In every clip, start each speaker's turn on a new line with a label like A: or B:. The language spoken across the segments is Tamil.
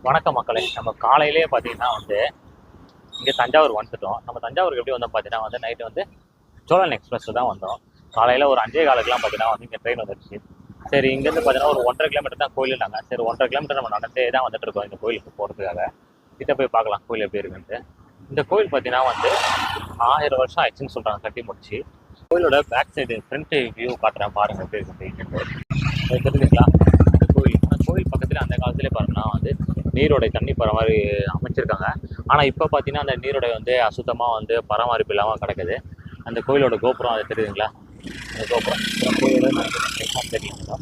A: வணக்கம் மக்களே. நம்ம காலையிலேயே பார்த்தீங்கன்னா இங்கே தஞ்சாவூர் வந்துட்டோம். நம்ம தஞ்சாவூருக்கு எப்படி வந்தோம் பார்த்தீங்கன்னா நைட்டு சோழன் எக்ஸ்பிரஸில் தான் வந்தோம். காலையில் ஒரு 5:15க்குலாம் பார்த்தீங்கன்னா இங்கே ட்ரெயின் வந்துடுச்சு. சரி, இங்கேருந்து பார்த்தீங்கன்னா ஒரு 1.5 கிலோமீட்டர் தான் கோயிலுட்டாங்க. சரி, 1.5 கிலோமீட்டர் நம்ம நடந்தே தான் வந்துட்டு இருக்கோம் இந்த கோயிலுக்கு போகிறதுக்காக. கிட்ட போய் பார்க்கலாம் கோயில் எப்படி இருக்குன்ட்டு. இந்த கோயில் பார்த்தீங்கன்னா 1000 வருஷம் ஆயிடுச்சுன்னு சொல்கிறாங்க கட்டி முடிச்சு. கோயிலோட பேக் சைடு ஃப்ரண்ட் வியூ காட்டுறேன் பாருங்கள் எப்படி இருக்குன்ட்டு. தெரிஞ்சுக்கலாம். கோயில் பக்கத்தில் அந்த காலத்திலே பாருங்கன்னா நீரோடை தண்ணி போகிற மாதிரி அமைச்சிருக்காங்க. ஆனால் இப்போ பார்த்தீங்கன்னா அந்த நீரோடை அசுத்தமாக பராமரிப்பு இல்லாமல் கிடக்குது. அந்த கோயிலோட கோபுரம் அது தெரியுதுங்களா? அந்த கோபுரம் கோயிலோட தெரியுங்களா?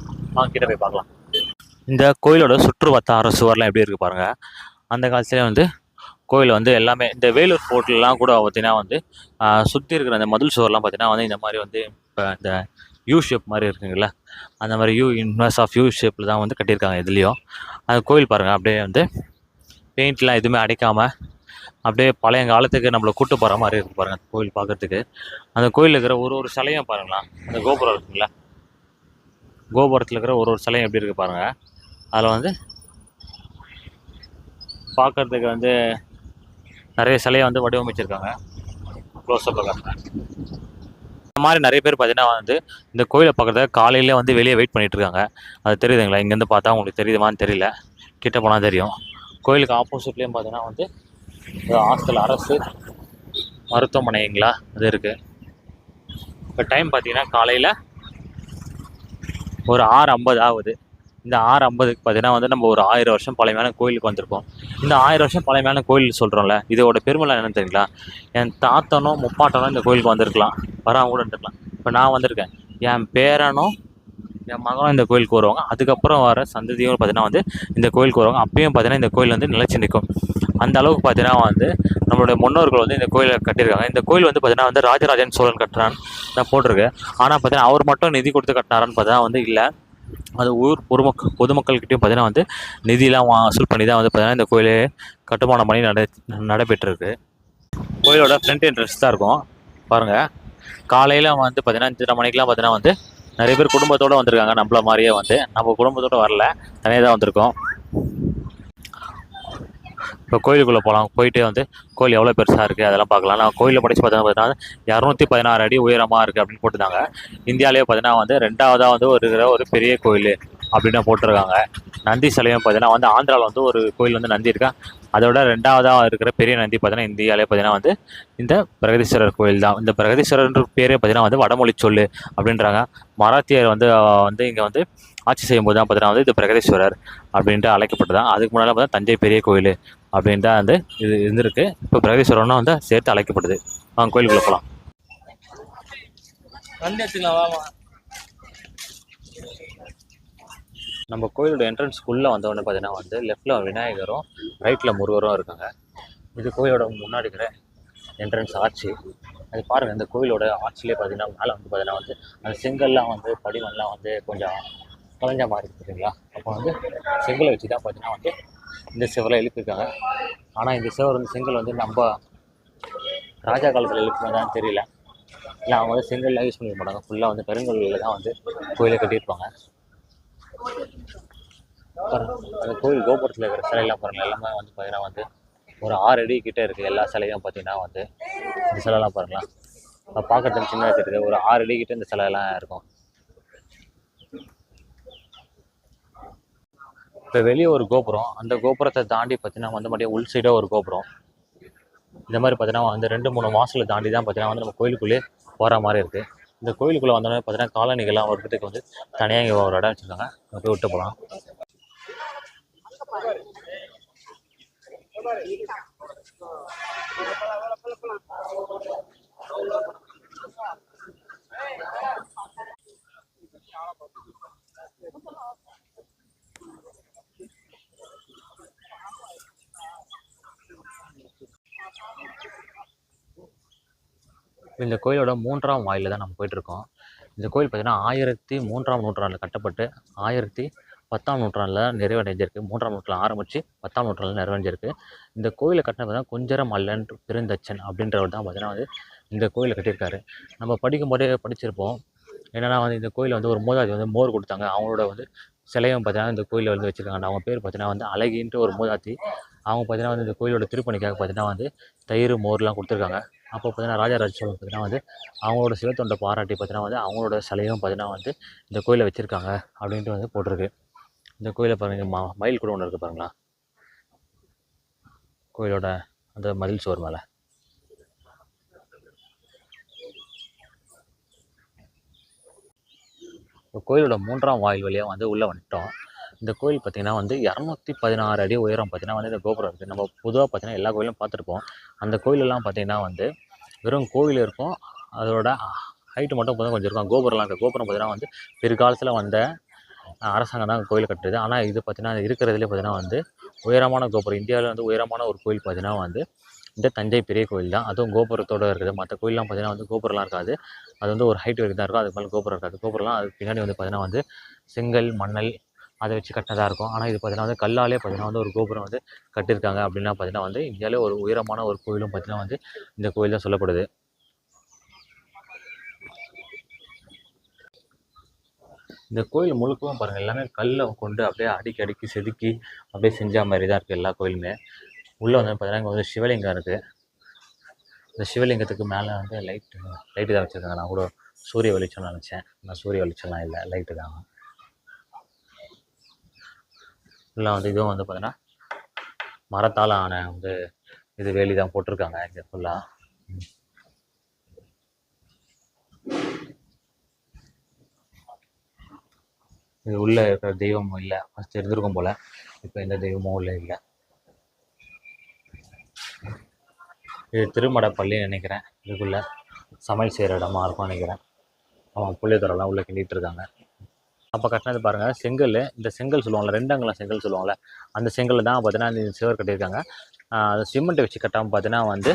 A: கிட்ட போய் பார்க்கலாம். இந்த கோயிலோட சுற்று வட்டார சுவர்லாம் எப்படி இருக்குது பாருங்கள். அந்த காலத்துலேயே கோயில் எல்லாமே இந்த வேலூர் ஃபோர்ட்லாம் கூட பார்த்தீங்கன்னா சுற்றி இருக்கிற அந்த மதில் சுவர்லாம் பார்த்தீங்கன்னா இந்த மாதிரி இப்போ இந்த யூ ஷேப் மாதிரி இருக்குங்களா, அந்த மாதிரி இன்வெர்ஸ் ஆஃப் யூ ஷேப்பில் தான் கட்டியிருக்காங்க இதுலேயும். அந்த கோயில் பாருங்கள், அப்படியே பெயிண்ட்லாம் எதுவுமே அடைக்காமல் அப்படியே பழைய காலத்துக்கு நம்மளை கூட்டு போகிற மாதிரி இருக்குது பாருங்கள் கோயில் பார்க்குறதுக்கு. அந்த கோயிலில் இருக்கிற ஒரு சிலையும் பாருங்களா, அந்த கோபுரம் இருக்குங்களா, கோபுரத்தில் இருக்கிற ஒரு சிலையும் எப்படி இருக்குது பாருங்கள். அதில் பார்க்குறதுக்கு நிறைய சிலையை வடிவமைச்சிருக்காங்க. க்ளோஸ்அப்பில் காட்டுறேன். இந்த மாதிரி நிறைய பேர் பார்த்தீங்கன்னா இந்த கோயிலை பார்க்குறதுக்கு காலையிலே வெளியே வெயிட் பண்ணிகிட்டு இருக்காங்க. அது தெரியுதுங்களா? இங்கேருந்து பார்த்தா உங்களுக்கு தெரியுதுமான்னு தெரியல, கிட்ட போனால் தெரியும். கோயிலுக்கு ஆப்போசிட்லேயும் பார்த்தீங்கன்னா ஹாஸ்டல் அரசு மருத்துவமனைங்களா அது இருக்குது. இப்போ டைம் பார்த்தீங்கன்னா காலையில் ஒரு 6:50 ஆகுது. இந்த 6:50க்கு பார்த்தீங்கன்னா நம்ம ஒரு 1000 வருஷம் பழமையான கோயிலுக்கு வந்திருக்கோம். இந்த 1000 வருஷம் பழமையான கோயில் சொல்கிறோம்ல, இதோட பெருமைலாம் என்னன்னு தெரியுங்களா? என் தாத்தனும் முப்பாட்டனும் இந்த கோயிலுக்கு வந்திருக்கலாம், வராமல் கூட இருந்திருக்கலாம். இப்போ நான் வந்திருக்கேன், என் பேரனும் என் மகனும் இந்த கோயிலுக்கு வருவாங்க. அதுக்கப்புறம் வர சந்ததியும் பார்த்தீங்கன்னா இந்த கோயிலுக்கு வருவாங்க. அப்பயும் பார்த்தீங்கன்னா இந்த கோயில் நிலைச்சி நிற்கும். அந்த அளவுக்கு பார்த்தீங்கன்னா நம்மளுடைய முன்னோர்கள் இந்த கோயிலை கட்டியிருக்காங்க. இந்த கோயில் பார்த்தீங்கன்னா ராஜராஜன் சோழன் கட்டுறான்னு தான் போட்டிருக்கு. ஆனால் பார்த்தீங்கன்னா அவர் மட்டும் நிதி கொடுத்து கட்டினாரான்னு பார்த்தீங்கன்னா இல்லை. அது ஊர் பொதுமக்கள்கிட்டையும் பார்த்தீங்கன்னா நிதியெலாம் வசூல் பண்ணி தான் பார்த்தீங்கன்னா இந்த கோயிலே கட்டுமான பணி நடைபெற்றிருக்கு. கோயிலோட ஃப்ரண்ட் என்ட்ரன்ஸ் தான் இருக்கும் பாருங்கள். காலையில் பார்த்தீங்கன்னா 5:30 மணிக்கெலாம் பார்த்தீங்கன்னா நிறைய பேர் குடும்பத்தோடு வந்திருக்காங்க. நம்மள மாதிரியே நம்ம குடும்பத்தோடு வரல, தனியாக தான் வந்திருக்கோம். இப்போ கோயிலுக்குள்ளே போகலாம். போயிட்டு கோயில் எவ்வளோ பெருசாக இருக்குது அதெல்லாம் பார்க்கலாம். நான் கோயிலில் படித்து பார்த்தீங்கன்னா 216 அடி உயரமாக இருக்குது அப்படின்னு போட்டுருந்தாங்க. இந்தியாவிலேயே பார்த்தீங்கன்னா 2ஆவதாக ஒரு பெரிய கோயில் அப்படின்னு போட்டிருக்காங்க. நந்தி சிலையும் பார்த்தீங்கன்னா ஆந்திராவில் ஒரு கோயில் நந்தி இருக்கா, அதோட 2ஆவதாக இருக்கிற பெரிய நந்தி பார்த்தீங்கன்னா இந்தியாவிலே பார்த்தீங்கன்னா இந்த பிரகதீஸ்வரர் கோயில் தான். இந்த பிரகதீஸ்வரர் பேரே பார்த்தீங்கன்னா வடமொழி சொல்லு அப்படின்றாங்க. மராத்தியர் இங்கே ஆட்சி செய்யும்போது தான் பார்த்தீங்கன்னா இது பிரகதீஸ்வரர் அப்படின்ட்டு அழைக்கப்பட்டதான். அதுக்கு முன்னால் பார்த்தா தஞ்சை பெரிய கோயில் அப்படின்னு தான் இது இருந்திருக்கு. இப்போ பிரகதீஸ்வரர்னா சேர்த்து அழைக்கப்படுது. அவங்க கோயிலுக்குள்ளே போகலாம். நம்ம கோயிலோட என்ட்ரன்ஸ்குள்ளே வந்தவொடனே பார்த்தீங்கன்னா லெஃப்டில் விநாயகரும் ரைட்டில் முருகரும் இருக்காங்க. இது கோயிலோட முன்னாடி இருக்கிற என்ட்ரன்ஸ் ஆட்சி. அது பாருங்கள், இந்த கோயிலோட ஆட்சியிலே பார்த்தீங்கன்னா மேலே பார்த்தீங்கன்னா அந்த செங்கல்லாம் படிவெல்லாம் கொஞ்சம் தொலைஞ்ச மாதிரி இருக்குதுங்களா. அப்போ செங்கலை வச்சு தான் பார்த்தீங்கன்னா இந்த சிவரை எழுப்பியிருக்காங்க. ஆனால் இந்த சிவர் செங்கல் நம்ம ராஜா காலத்தில் எழுப்பினதான்னு தெரியல. இல்லை அவங்க செங்கல்லாம் யூஸ் பண்ணிக்க மாட்டாங்க, ஃபுல்லாக பெருங்கல்லில் தான் கோயிலை கட்டியிருப்பாங்க. அந்த கோயில் கோபுரத்தில் இருக்கிற சிலையெல்லாம் பாருங்கள், எல்லாமே பார்த்தீங்கன்னா ஒரு 6 அடி கிட்டே இருக்குது. எல்லா சிலையும் பார்த்தீங்கன்னா இந்த சிலைலாம் பாருங்களா, பார்க்கறதுக்கு சின்னதாக தெரியுது. ஒரு 6 அடி கிட்டே இந்த சிலையெல்லாம் இருக்கும். இப்போ வெளியே ஒரு கோபுரம், அந்த கோபுரத்தை தாண்டி பார்த்தீங்கன்னா மட்டும் உள் சைடாக ஒரு கோபுரம். இந்த மாதிரி பார்த்தீங்கன்னா 2-3 வாசலை தாண்டி தான் பார்த்தீங்கன்னா நம்ம கோயிலுக்குள்ளே போகிற மாதிரி இருக்குது. இந்த கோயிலுக்குள்ளே வந்தோடனே பார்த்தீங்கன்னா காலணிகள்லாம் ஒரு இடத்துக்கு தனியாக இங்கே ஒரு இடம் வச்சுருக்காங்க, அங்கே போய் விட்டு போகலாம். இந்த கோயிலோட 3ஆம் வாயிலில் தான் நம்ம போயிட்டுருக்கோம். இந்த கோயில் பார்த்திங்கன்னா 1003ஆம் நூற்றாண்டில் கட்டப்பட்டு 1010ஆம் நூற்றாண்டில் நிறைவடைஞ்சிருக்கு. 3ஆம் நூற்றாண்டில் ஆரம்பித்து 10ஆம் நூற்றாண்டில் நிறைவடைஞ்சிருக்கு. இந்த கோயிலை கட்டினது தான் குஞ்சரம் அல்லன் பெருந்தச்சன் அப்படின்றவர் தான் பார்த்தீங்கன்னா இந்த கோயிலை கட்டியிருக்காரு. நம்ம படிக்கும்போதே படிச்சிருப்போம். என்னென்னா இந்த கோயிலில் ஒரு மூதாதி மோர் கொடுத்தாங்க. அவங்களோட சிலையும் பார்த்தீங்கன்னா இந்த கோயிலில் வந்து வச்சுருக்காங்க. அவங்க பேர் பார்த்தீங்கன்னா வந்து அழகின்ட்டு ஒரு மூதாட்டி. அவங்க பார்த்தீங்கன்னா வந்து இந்த கோயிலோட திருப்பணிக்காக பார்த்தீங்கன்னா வந்து தயிர் மோர்லாம் கொடுத்துருக்காங்க. அப்போ பார்த்தீங்கன்னா ராஜராஜ சோழன் பார்த்தீங்கன்னா வந்து அவங்களோட சிவத்தொண்டை பாராட்டி பார்த்தீங்கன்னா வந்து அவங்களோட சிலையும் பார்த்தீங்கன்னா வந்து இந்த கோயிலை வச்சுருக்காங்க அப்படின்ட்டு வந்து போட்டிருக்கு. இந்த கோயிலை பாருங்கள், மயில் கூட ஒன்று இருக்குது பாருங்களா, கோயிலோட அந்த மதில் சுவர் மேலே. கோயிலோட 3ஆம் வாயில் வழியாக வந்து உள்ளே வந்துட்டோம். இந்த கோயில் பார்த்திங்கன்னா வந்து 216 அடி உயரம் பார்த்திங்கன்னா வந்து இந்த கோபுரம் இருக்குது. நம்ம பொதுவாக பார்த்திங்கன்னா எல்லா கோயிலும் பார்த்துருப்போம். அந்த கோயிலெல்லாம் பார்த்திங்கன்னா வந்து வெறும் கோவில் இருக்கும், அதோட ஹைட்டு மட்டும் பார்த்தா கொஞ்சம் இருக்கும். கோபுரம்லாம் இருக்குது. கோபுரம் பார்த்திங்கன்னா வந்து பிற்காலத்தில் வந்த அரசாங்கம் தான் கோயில் கட்டுறது. ஆனால் இது பார்த்திங்கன்னா இருக்கிறதுலே பார்த்திங்கன்னா வந்து உயரமான கோபுரம். இந்தியாவில் வந்து உயரமான ஒரு கோயில் பார்த்திங்கன்னா வந்து இந்த தஞ்சை பெரிய கோயில் தான். அதுவும் கோபுரத்தோடு இருக்குது. மற்ற கோயிலெலாம் பார்த்திங்கன்னா வந்து கோபுரம்லாம் இருக்காது. அது வந்து ஒரு ஹைட் வரைக்கும் தான் இருக்கும். அதுக்கு மேலே கோபுரம் இருக்காது. கோபுரம்லாம் அதுக்கு பின்னாடி வந்து பார்த்திங்கன்னா வந்து செங்கல் மணல் அதை வச்சு கட்டினதாக இருக்கும். ஆனால் இது பார்த்திங்கன்னா வந்து கல்லாலே பார்த்திங்கன்னா வந்து ஒரு கோபுரம் வந்து கட்டியிருக்காங்க. அப்படின்னா பார்த்திங்கன்னா வந்து இந்தியாவிலே ஒரு உயரமான ஒரு கோயிலும் பார்த்திங்கன்னா வந்து இந்த கோயில் தான் சொல்லப்படுது. இந்த கோயில் முழுக்கவும் பாருங்கள், எல்லாமே கல்லை கொண்டு அப்படியே அடுக்கி செதுக்கி அப்படியே செஞ்ச மாதிரி தான் இருக்குது எல்லா கோயிலுமே. உள்ளே வந்து பார்த்தீங்கன்னா இங்கே வந்து சிவலிங்கம் இருக்குது. இந்த சிவலிங்கத்துக்கு மேலே வந்து லைட்டு தான் வச்சுருக்காங்க. நான் கூட சூரிய வெளிச்சம்னு நினச்சேன். நான் சூரிய வெளிச்சம்லாம் இல்லை, லைட்டு தாங்க. ஃபுல்லாக வந்து இதுவும் வந்து பார்த்தீங்கன்னா மரத்தால் ஆன வந்து இது வேலி தான் போட்டிருக்காங்க இங்கே ஃபுல்லாக. இது உள்ளே இருக்கிற தெய்வமும் இல்லை, ஃபஸ்ட்டு இருந்திருக்கும் போல். இப்போ எந்த தெய்வமும் உள்ளே இல்லை. இது திருமடப்பள்ளின்னு நினைக்கிறேன். இதுக்குள்ளே சமையல் செய்கிற இடமா இருக்கும்னு நினைக்கிறேன். அவன் புள்ளியத்தரெல்லாம் உள்ளே கிண்டிகிட்டு இருக்காங்க. அப்போ கட்டினது பாருங்கள் செங்கல். இந்த செங்கல் சொல்லுவாங்கள்ல, 2 அங்குலம் செங்கல் சொல்லுவாங்கள்ல, அந்த செங்கல் தான் பார்த்தீங்கன்னா இந்த சுவர் கட்டியிருக்காங்க. அது சிமெண்ட்டை வச்சு கட்டாமல் பார்த்தீங்கன்னா வந்து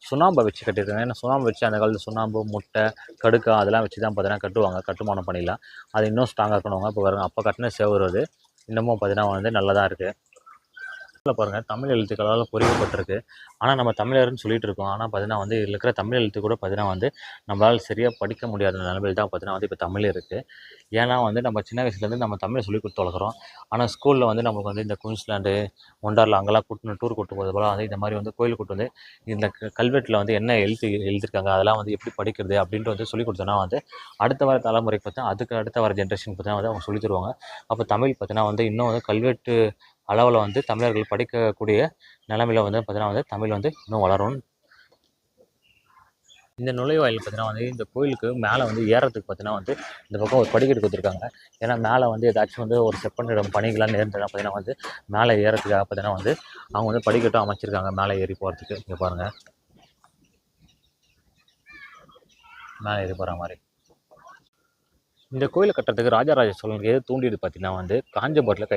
A: சுண்ணாம்பை வச்சு கட்டியிருக்காங்க. ஏன்னா சுண்ணாம்பு வச்சு அந்த காலத்தில் சுண்ணாம்பு முட்டை கடுக்கா அதெல்லாம் வச்சு தான் பார்த்தீங்கன்னா கட்டுவாங்க, கட்டுமானம் பண்ணிடலாம். அது இன்னும் ஸ்ட்ராங்காக இருக்கணுங்க. இப்போ பாருங்கள், அப்போ கட்டின செவர் அது இன்னமும் பார்த்தீங்கன்னா வந்து நல்லதாக இருக்குது. பாருங்கள், தமிழ் எழுத்துக்களால் பொறிக்கப்பட்டிருக்கு. ஆனால் நம்ம தமிழர்னு சொல்லிட்டு இருக்கோம். ஆனால் பார்த்தீங்கன்னா வந்து இதில் இருக்கிற தமிழ் எழுத்து கூட பார்த்தீங்கன்னா வந்து நம்மளால் சரியாக படிக்க முடியாத நிலைமையில் தான் பார்த்தீங்கன்னா வந்து இப்போ தமிழ் இருக்குது. ஏன்னா வந்து நம்ம சின்ன வயசுலேருந்து நம்ம தமிழை சொல்லி கொடுத்து வளர்க்குறோம். ஆனால் ஸ்கூலில் வந்து நமக்கு வந்து இந்த குயின்ஸ்லாண்டு ஒண்டர்லா அங்கெல்லாம் கூட்டு டூர் கூட்டு போது போல் வந்து இந்த மாதிரி வந்து கோயில் கூட்டு வந்து இந்த கல்வெட்டில் வந்து என்ன எழுதியிருக்காங்க அதெல்லாம் வந்து எப்படி படிக்கிறது அப்படின்ட்டு வந்து சொல்லிக் கொடுத்தோன்னா வந்து அடுத்த வர தலைமுறைக்கு பார்த்தா அதுக்கு அடுத்த வர ஜென்ரேஷனுக்கு பார்த்தீங்கன்னா வந்து அவங்க சொல்லி தருவாங்க. அப்போ தமிழ் பார்த்தீங்கன்னா வந்து இன்னும் வந்து கல்வெட்டு அளவில் வந்து தமிழர்கள் படிக்கக்கூடிய நிலைமையில் வந்து பார்த்தீங்கன்னா வந்து தமிழ் வந்து இன்னும் வளரும். இந்த நுழைவாயில் பார்த்தீங்கன்னா வந்து இந்த கோயிலுக்கு மேலே வந்து ஏறத்துக்கு பார்த்தீங்கன்னா வந்து இந்த பக்கம் ஒரு படிக்கட்டு கொடுத்துருக்காங்க. ஏன்னா மேலே வந்து ஏதாச்சும் வந்து ஒரு செப்பனிடம் பணிகள்லாம் நேர்ந்ததுன்னா பார்த்தீங்கன்னா வந்து மேலே ஏறத்துக்காக பார்த்தீங்கன்னா வந்து அவங்க வந்து படிக்கட்டும் அமைச்சிருக்காங்க மேலே ஏறி போகிறதுக்கு. இங்கே பாருங்கள், மேலே ஏறி போகிற மாதிரி. இந்த கோயிலை கட்டுறதுக்கு ராஜராஜ சோழனுக்கு எது தூண்டியது பார்த்தீங்கன்னா வந்து காஞ்சிபுரத்தில்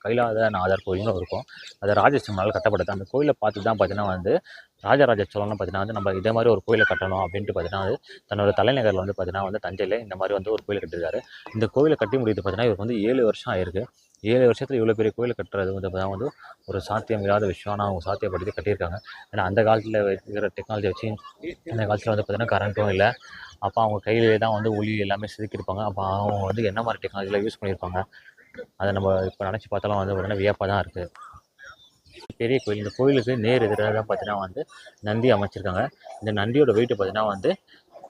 A: கைலாதநாதர் கோயில்னு இருக்கும். அது ராஜசிம்மனால் கட்டப்படுது. அந்த கோயிலை பார்த்து தான் பார்த்தீங்கன்னா வந்து ராஜராஜ சோழன் பார்த்தீங்கன்னா வந்து நம்ம இதே மாதிரி ஒரு கோயிலை கட்டணும் அப்படின்ட்டு பார்த்தீங்கன்னா வந்து தன்னோட தலைநகரில் வந்து பார்த்தீங்கன்னா வந்து தஞ்சையில் இந்த மாதிரி வந்து ஒரு கோயில் கட்டியிருக்காரு. இந்த கோயிலை கட்டி முடியுது பார்த்தீங்கன்னா இவருக்கு வந்து 7 வருஷம் ஆயிருக்கு. 7 வருஷத்தில் இவ்வளோ பெரிய கோயில் கட்டுறது வந்து பார்த்தீங்கன்னா வந்து ஒரு சாத்தியம் இல்லாத விஷயம். ஆனால் அவங்க சாத்தியப்படுத்தி கட்டியிருக்காங்க. ஏன்னா அந்த காலத்தில் இருக்கிற டெக்னாலஜி வச்சு அந்த காலத்தில் வந்து பார்த்தீங்கன்னா கரண்ட்டும் இல்லை. அப்போ அவங்க கையிலேயே தான் வந்து ஒளி எல்லாமே செதுக்கியிருப்பாங்க. அப்போ அவங்க வந்து என்ன மாதிரி டெக்னாலஜியில் யூஸ் பண்ணியிருப்பாங்க அதை நம்ம இப்போ நினச்சி பார்த்தாலும் வந்து பார்த்தீங்கன்னா வியப்பாக தான் இருக்குது. பெரிய கோயில். இந்த கோயிலுக்கு நேர் எதிராக தான் பார்த்தீங்கன்னா வந்து நந்தி அமைச்சிருக்காங்க. இந்த நந்தியோட வெயிட்டு பார்த்தீங்கன்னா வந்து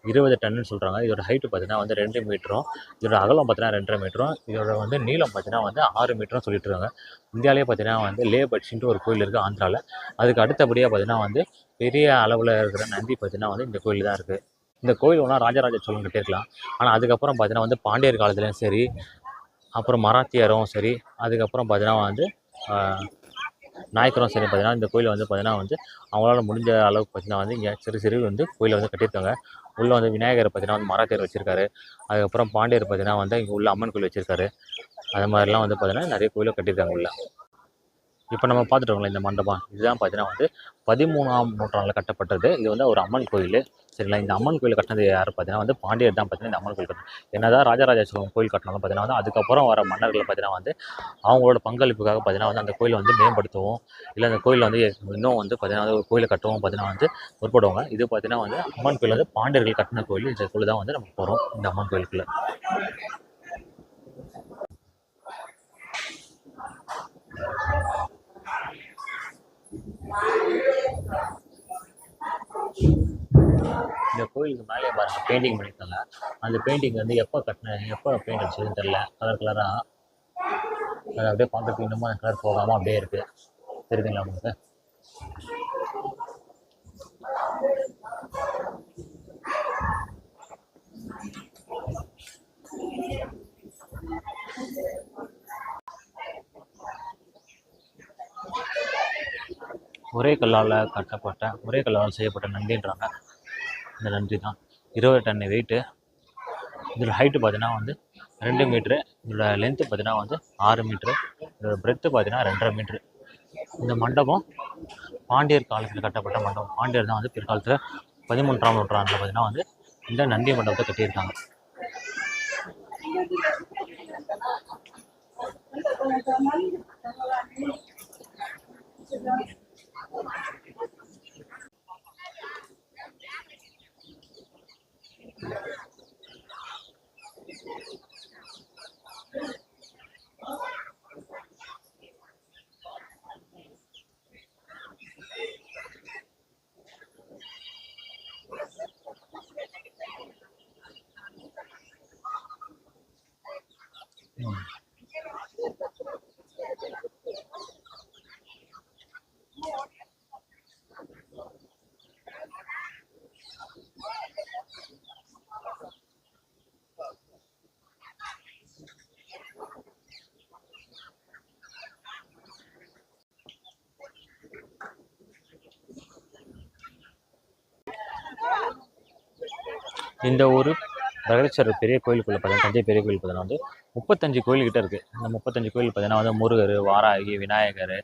A: 20 டன்னு சொல்கிறாங்க. இதோட ஹைட்டு பார்த்தீங்கன்னா வந்து 2 மீட்டரும், இதோட அகலம் பார்த்தீங்கன்னா 2.5 மீட்டரும், இதோட வந்து நீளம் பார்த்தீங்கன்னா வந்து 6 மீட்டரும் சொல்லிட்டு இருக்காங்க. இந்தியாவிலே பார்த்தீங்கன்னா வந்து லேபட்சின்ட்டு ஒரு கோயில் இருக்குது ஆந்திராவில். அதுக்கு அடுத்தபடியாக பார்த்தீங்கன்னா வந்து பெரிய அளவில் இருக்கிற நந்தி பார்த்தீங்கன்னா வந்து இந்த கோயில் தான் இருக்குது. இந்த கோயில் ஒன்றா ராஜராஜ சோழன் கட்டியிருக்கலாம். ஆனால் அதுக்கப்புறம் பார்த்தீங்கன்னா வந்து பாண்டியர் காலத்துலேயும் சரி, அப்புறம் மராத்தியரும் சரி, அதுக்கப்புறம் பார்த்தீங்கன்னா வந்து நாயக்கரும் சரி பார்த்தீங்கன்னா இந்த கோயிலை வந்து பார்த்தீங்கன்னா வந்து அவங்களால முடிஞ்ச அளவுக்கு பார்த்தீங்கன்னா வந்து இங்கே சிறு வந்து கோயிலை வந்து கட்டியிருக்காங்க. உள்ளே வந்து விநாயகர் பார்த்தீங்கன்னா வந்து மராத்தியர் வச்சுருக்காரு. அதுக்கப்புறம் பாண்டியர் பார்த்தீங்கன்னா வந்து இங்கே உள்ள அம்மன் கோயில் வச்சுருக்காரு. அது மாதிரிலாம் வந்து பார்த்தீங்கன்னா நிறைய கோயிலை கட்டியிருக்காங்க உள்ள. இப்போ நம்ம பார்த்துட்டோங்களா இந்த மண்டபம், இதுதான் பார்த்தீங்கன்னா வந்து 13ஆம் நூற்றாண்டில் கட்டப்பட்டது. இது வந்து ஒரு அம்மன் கோயில். சரிங்களா, இந்த அம்மன் கோயில் கட்டினது யார் பார்த்தீங்கன்னா வந்து பாண்டியர் தான் பார்த்தீங்கன்னா இந்த அம்மன் கோயில் கட்டணும். என்னதான் ராஜராஜ சோழன் கோயில் கட்டினாலும் பார்த்தீங்கன்னா வந்து அதுக்கப்புறம் வர மன்னர்கள் பார்த்தீங்கன்னா வந்து அவங்களோட பங்களிப்புக்காக பார்த்தீங்கன்னா வந்து அந்த கோயிலை வந்து மேம்படுத்தவும் இல்லை அந்த கோயிலில் வந்து இன்னும் வந்து பார்த்தீங்கன்னா வந்து ஒரு கோயிலை கட்டவும் பார்த்தீங்கன்னா வந்து முற்படுவாங்க. இது பார்த்தீங்கன்னா வந்து அம்மன் கோயில் வந்து பாண்டியர்கள் கட்டின கோயில். இந்த கோயில் தான் வந்து நம்ம போகிறோம் இந்த அம்மன் கோயிலுக்குள்ள. பாருங்கள் பெயிண்டிங் பண்ணியிருக்காங்க. அந்த பெயிண்டிங் வந்து எப்போ பெயிண்ட் அடிச்சதுன்னு தெரில. கலர் கலராக அது அப்படியே பார்க்கறதுக்கு இன்னமும் அந்த கலர் போகாமல் அப்படியே இருக்குது. தெரியுதுங்களா உங்களுக்கு? ஒரே கல்லால் செய்யப்பட்ட நந்தின்றாங்க. இந்த நந்தி தான் 20 டன் வெயிட்டு. இதோட ஹைட்டு பார்த்தீங்கன்னா வந்து 2 மீட்ரு. இதோட லென்த்து பார்த்தீங்கன்னா வந்து 6 மீட்ரு. இதோட பிரெத்து பார்த்தீங்கன்னா 2.5 மீட்ரு. இந்த மண்டபம் பாண்டியர் காலத்தில் கட்டப்பட்ட மண்டபம். பாண்டியர் தான் வந்து பிற்காலத்தில் 13ஆம் நூற்றாண்டில் பார்த்தீங்கன்னா வந்து இந்த நந்தி மண்டபத்தை கட்டியிருக்காங்க. இந்த ஒரு பிரகதீஸ்வரர் பெரிய கோயிலுக்குள்ளே பார்த்தீங்கன்னா, தஞ்சை பெரிய கோயில் பார்த்தீங்கன்னா வந்து 35 கோயில்கிட்ட இருக்குது. இந்த 35 கோயில் பார்த்தீங்கன்னா வந்து முருகர், வாராகி, விநாயகர்,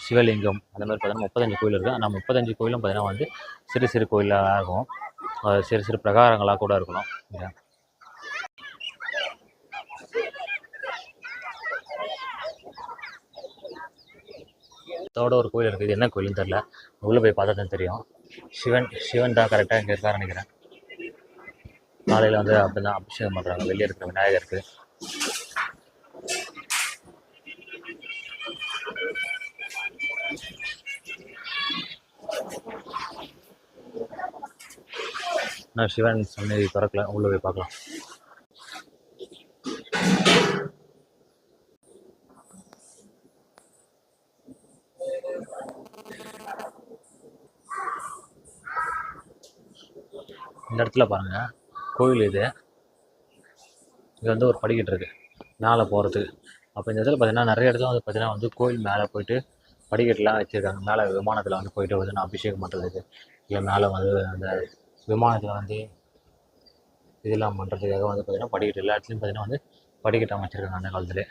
A: சிவலிங்கம் அந்த மாதிரி பார்த்தீங்கன்னா 35 கோயில் இருக்குது. ஆனால் 35 கோயிலும் பார்த்தீங்கன்னா வந்து சிறு சிறு கோயிலாக இருக்கும். சிறு சிறு பிரகாரங்களாக கூட இருக்கணும். இதோட ஒரு கோயில் இருக்குது. இது என்ன கோயில்னு தெரில. உள்ளே போய் பார்த்தா தான் தெரியும். சிவன் தான் கரெக்டாக இங்கே இருக்காரு நினைக்கிறேன். காலையில் வந்து அப்படி தான் அபிஷேகம் பண்ணுறாங்க. வெளியே இருக்கிற விநாயகருக்கு. நான் சிவன் சன்னதி திறக்கல. உள்ளே போய் பார்க்கலாம். இந்த இடத்துல பாருங்கள் கோயில் இது வந்து ஒரு படிக்கட்டு இருக்குது மேலே போகிறதுக்கு. அப்போ இந்த இடத்துல பார்த்தீங்கன்னா நிறைய இடத்துல வந்து பார்த்தீங்கன்னா வந்து கோயில் மேலே போயிட்டு படிக்கட்டுலாம் வச்சுருக்காங்க. மேலே விமானத்தில் வந்து போயிட்டு வந்து அபிஷேகம் பண்ணுறதுக்கு, இல்லை மேலே வந்து அந்த விமானத்தில் வந்து இதெல்லாம் பண்ணுறதுக்காக வந்து பார்த்தீங்கன்னா படிக்கட்டு எல்லா இடத்துலையும் பார்த்தீங்கன்னா வந்து படிக்கட்டு அமைச்சிருக்காங்க அந்த காலத்தில்.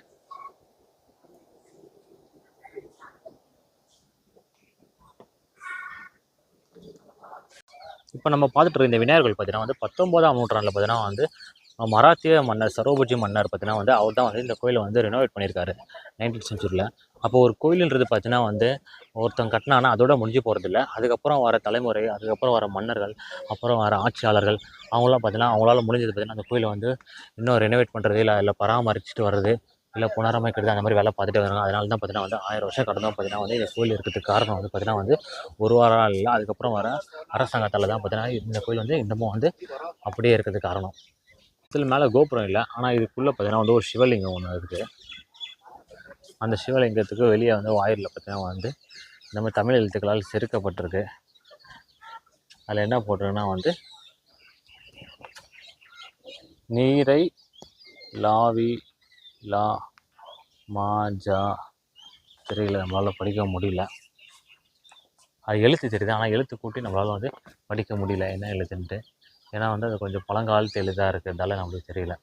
A: இப்போ நம்ம பார்த்துட்டு இருக்க இந்த விநாயகர்கள் பார்த்தீங்கன்னா வந்து 19ஆம் நூற்றாண்டில் பார்த்தீங்கன்னா வந்து மராத்திய மன்னர் சரோபஜி மன்னர் பார்த்தீங்கன்னா வந்து அவர் தான் வந்து இந்த கோயிலை வந்து ரெனோவேட் பண்ணியிருக்காரு 19th செஞ்சுரியில். அப்போ ஒரு கோயிலுன்றது பார்த்தீங்கன்னா வந்து ஒருத்தங்க கட்டினாங்கன்னா அதோட முடிஞ்சு போகிறதில்ல. அதுக்கப்புறம் வர தலைமுறை, அதுக்கப்புறம் வர மன்னர்கள், அப்புறம் வர ஆட்சியாளர்கள் அவங்களாம் பார்த்தீங்கன்னா அவங்களால முடிஞ்சது பார்த்தீங்கன்னா அந்த கோயிலை வந்து இன்னும் ரெனோவேட் பண்ணுறது, இல்லை பராமரிச்சுட்டு வர்றது, இல்லை புனரமைக்கிறது, அந்த மாதிரி வேலை பார்த்துட்டு வராங்க. அதனால தான் பார்த்தீங்கன்னா வந்து 1000 வருஷம் கடந்தும் பார்த்தீங்கன்னா வந்து இந்த கோயில் இருக்கிறதுக்கு காரணம் வந்து பார்த்தீங்கன்னா வந்து ஒரு வாரம் இல்லை, அதுக்கப்புறம் வர அரசாங்கத்தால் தான் பார்த்தீங்கன்னா இந்த கோயில் வந்து இன்னமும் வந்து அப்படியே இருக்கிறதுக்கு காரணம். இதில் மேலே கோபுரம் இல்லை, ஆனால் இதுக்குள்ளே பார்த்தீங்கன்னா வந்து ஒரு சிவலிங்கம் ஒன்று இருக்குது. அந்த சிவலிங்கத்துக்கு வெளியே வந்து வாயிலில் பார்த்தீங்கன்னா வந்து இந்த மாதிரி தமிழ் எழுத்துக்களால் செதுக்கப்பட்டிருக்கு. அதில் என்ன போட்டிருக்குன்னா வந்து நீரை லாவி லா மாஜா தெரியல, நம்மளால் படிக்க முடியல. அது எழுத்து தெரியுது, ஆனால் எழுத்து கூட்டி நம்மளால் வந்து படிக்க முடியல என்ன எழுத்துன்ட்டு. ஏன்னா வந்து அது கொஞ்சம் பழங்காலத்து எழுதாக இருக்கிறதால நம்மளுக்கு தெரியல.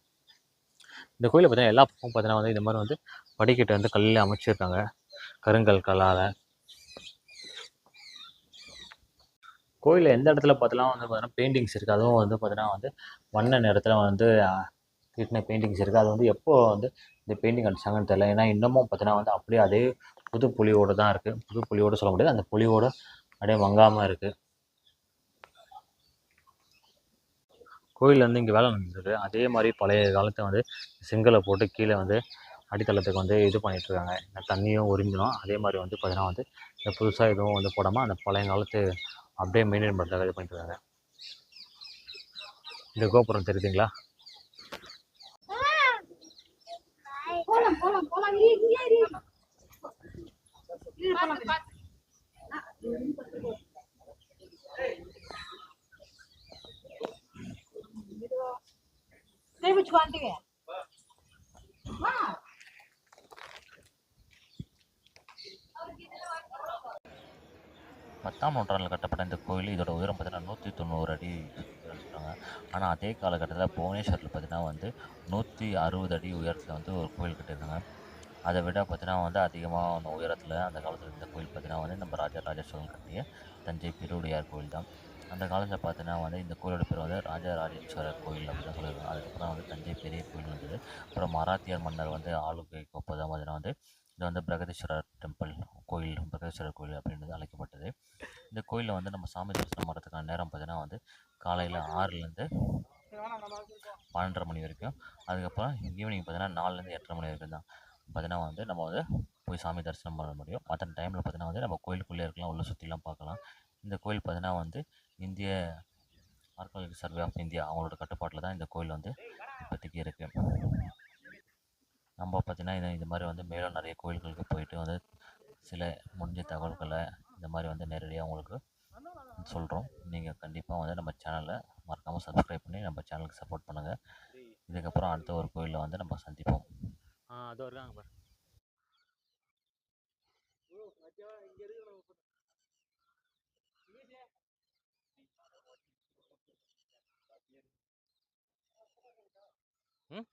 A: இந்த கோயிலை பார்த்தீங்கன்னா எல்லா பக்கமும் பார்த்தீங்கன்னா வந்து இந்த மாதிரி வந்து படிக்கட்டு வந்து கல்லில் அமைச்சிருக்காங்க, கருங்கல் கல்லால். கோயிலில் எந்த இடத்துல பார்த்தலாம் வந்து பார்த்தீங்கன்னா பெயிண்டிங்ஸ் இருக்குது. அதுவும் வந்து பார்த்தீங்கன்னா வந்து வண்ண நிறத்தில் வந்து தீட்டின பெயிண்டிங்ஸ் இருக்குது. அது வந்து எப்போ வந்து இந்த பெயிண்டிங் அடிச்சாங்கன்னு தெரியல. ஏன்னா இன்னமும் பார்த்தீங்கன்னா வந்து அப்படியே அதே புது பொலிவோடு தான் இருக்குது. புது பொலிவோடு சொல்ல முடியாது, அந்த பொலிவோடு அப்படியே மங்காமல் இருக்குது. கோயில் வந்து இங்கே வேலை நடந்துருக்கு. அதே மாதிரி பழைய காலத்தை வந்து செங்கலை போட்டு கீழே வந்து அடித்தளத்துக்கு வந்து இது பண்ணிகிட்ருக்காங்க. தண்ணியும் உறிஞ்சிடும். அதே மாதிரி வந்து பார்த்தீங்கன்னா வந்து இந்த புதுசாக எதுவும் வந்து போடாமல் அந்த பழைய காலத்து அப்படியே மெயின்டைன் பண்ணுறதுக்காக இது பண்ணிட்டுருக்காங்க. இந்த கோபுரம் தெரியுதுங்களா?
B: போலாம் போலாம் போலாம்
A: பத்தாம் நூற்றாண்டில் கட்டப்பட்ட இந்த கோயில் இதோட உயரம் பார்த்தீங்கன்னா 190 அடி சொல்கிறாங்க. ஆனால் அதே காலகட்டத்தில் புவனேஸ்வரில் பார்த்தீங்கன்னா வந்து 160 அடி உயரத்தில் வந்து ஒரு கோயில் கட்டியிருக்காங்க. அதை விட பார்த்தீங்கன்னா வந்து அதிகமான உயரத்தில் அந்த காலத்தில் இருந்த கோயில் பார்த்தீங்கன்னா வந்து நம்ம ராஜராஜ சோழன் கட்டிய தஞ்சை பெருவுடையார் கோயில் தான். அந்த காலத்தில் பார்த்தீங்கன்னா வந்து இந்த கோயிலோட பேர் வந்து ராஜராஜேஸ்வரர் கோயில் அப்படி தான் சொல்லியிருக்காங்க. அதுக்கப்புறம் வந்து தஞ்சை பெரிய கோயில் வந்தது. அப்புறம் மராத்தியர் மன்னர் வந்து ஆளுகைக்கு அப்போ தான் பார்த்தீங்கன்னா வந்து இது வந்து பிரகதீஸ்வரர் டெம்பிள் கோயில், பிரகதீஸ்வரர் கோயில் அப்படின்றது அழைக்கப்பட்டது. இந்த கோயிலில் வந்து நம்ம சாமி தரிசனம் பண்ணுறதுக்கான நேரம் பார்த்தீங்கன்னா வந்து காலையில் 6லேருந்து 12:30 மணி வரைக்கும். அதுக்கப்புறம் ஈவினிங் பார்த்தீங்கன்னா 4லேருந்து 8:30 மணி வரைக்கும் தான் பார்த்தீங்கன்னா வந்து நம்ம வந்து போய் சாமி தரிசனம் பண்ண முடியும். மற்ற டைமில் பார்த்தீங்கன்னா வந்து நம்ம கோயிலுக்குள்ளே இருக்கலாம், உள்ள சுற்றிலாம் பார்க்கலாம். இந்த கோயில் பார்த்தீங்கன்னா வந்து இந்திய ஆர்காலஜி சர்வே ஆஃப் இந்தியா அவங்களோட கட்டுப்பாட்டில் தான் இந்த கோயில் வந்து இப்போதைக்கு இருக்குது. நம்ம பார்த்தீங்கன்னா இந்த மாதிரி வந்து மேலும் நிறைய கோயில்களுக்கு போயிட்டு வந்து சில முடிஞ்ச தகவல்களை இந்த மாதிரி வந்து நேரடியாக உங்களுக்கு சொல்கிறோம். நீங்கள் கண்டிப்பாக வந்து நம்ம சேனலை மறக்காமல் சப்ஸ்கிரைப் பண்ணி நம்ம சேனலுக்கு சப்போர்ட் பண்ணுங்கள். இதுக்கப்புறம் அடுத்த ஒரு கோயிலில் வந்து நம்ம சந்திப்போம். அது இருக்காங்க பாரு. ம்